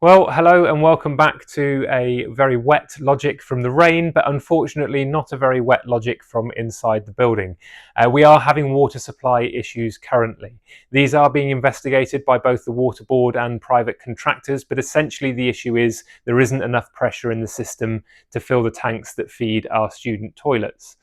Well, hello and welcome back to a very wet Logic from the rain, but unfortunately not a very wet Logic from inside the building. We are having water supply issues currently. These are being investigated by both the Water Board and private contractors, but essentially the issue is there isn't enough pressure in the system to fill the tanks that feed our student toilets.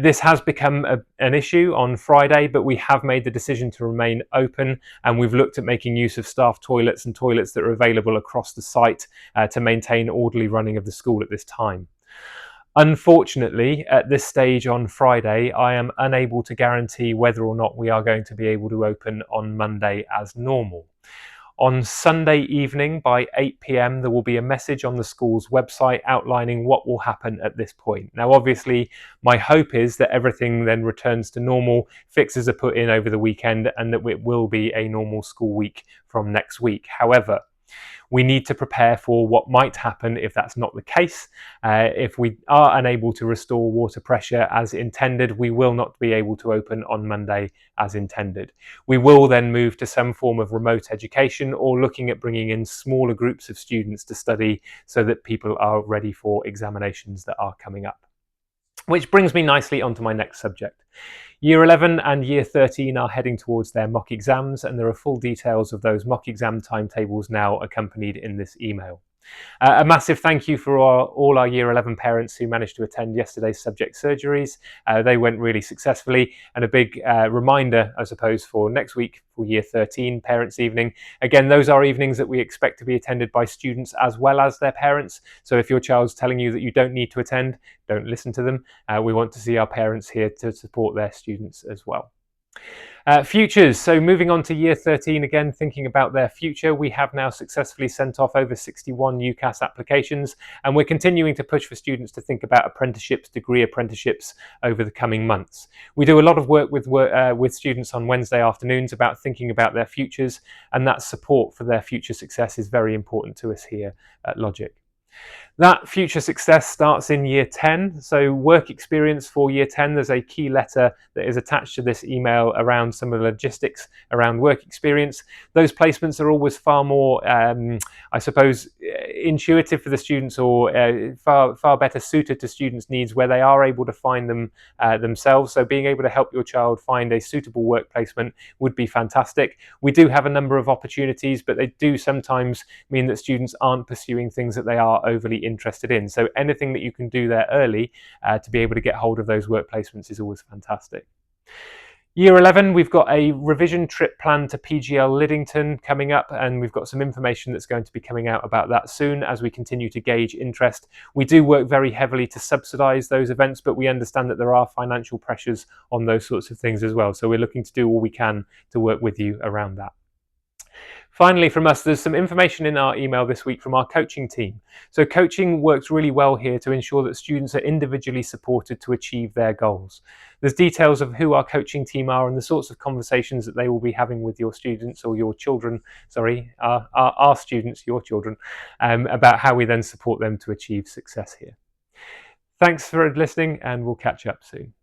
This has become an issue on Friday, but we have made the decision to remain open, and we've looked at making use of staff toilets and toilets that are available across the site to maintain orderly running of the school at this time. Unfortunately, at this stage on Friday, I am unable to guarantee whether or not we are going to be able to open on Monday as normal. On Sunday evening by 8 p.m, there will be a message on the school's website outlining what will happen at this point. Now, obviously, my hope is that everything then returns to normal, fixes are put in over the weekend, and that it will be a normal school week from next week. However, we need to prepare for what might happen if that's not the case. If we are unable to restore water pressure as intended, we will not be able to open on Monday as intended. We will then move to some form of remote education or looking at bringing in smaller groups of students to study so that people are ready for examinations that are coming up. Which brings me nicely onto my next subject. Year 11 and Year 13 are heading towards their mock exams, and there are full details of those mock exam timetables now accompanied in this email. A massive thank you for all our Year 11 parents who managed to attend yesterday's subject surgeries. They went really successfully, and a big reminder, I suppose, for next week for Year 13 Parents' Evening. Again, those are evenings that we expect to be attended by students as well as their parents. So if your child's telling you that you don't need to attend, don't listen to them. We want to see our parents here to support their students as well. Futures. So moving on to Year 13, again, thinking about their future, we have now successfully sent off over 61 UCAS applications, and we're continuing to push for students to think about apprenticeships, degree apprenticeships over the coming months. We do a lot of work with students on Wednesday afternoons about thinking about their futures, and that support for their future success is very important to us here at Logic. That future success starts in Year 10. So work experience for Year 10, there's a key letter that is attached to this email around some of the logistics around work experience. Those placements are always far more, I suppose, intuitive for the students, or far better suited to students' needs where they are able to find them themselves. So being able to help your child find a suitable work placement would be fantastic. We do have a number of opportunities, but they do sometimes mean that students aren't pursuing things that they are overly interested in. So anything that you can do there early to be able to get hold of those work placements is always fantastic. Year 11, we've got a revision trip planned to PGL Liddington coming up, and we've got some information that's going to be coming out about that soon as we continue to gauge interest. We do work very heavily to subsidise those events, but we understand that there are financial pressures on those sorts of things as well. So we're looking to do all we can to work with you around that. Finally, from us, there's some information in our email this week from our coaching team. So coaching works really well here to ensure that students are individually supported to achieve their goals. There's details of who our coaching team are and the sorts of conversations that they will be having with your students, or your children, sorry, our students, your children, about how we then support them to achieve success here. Thanks for listening, and we'll catch up soon.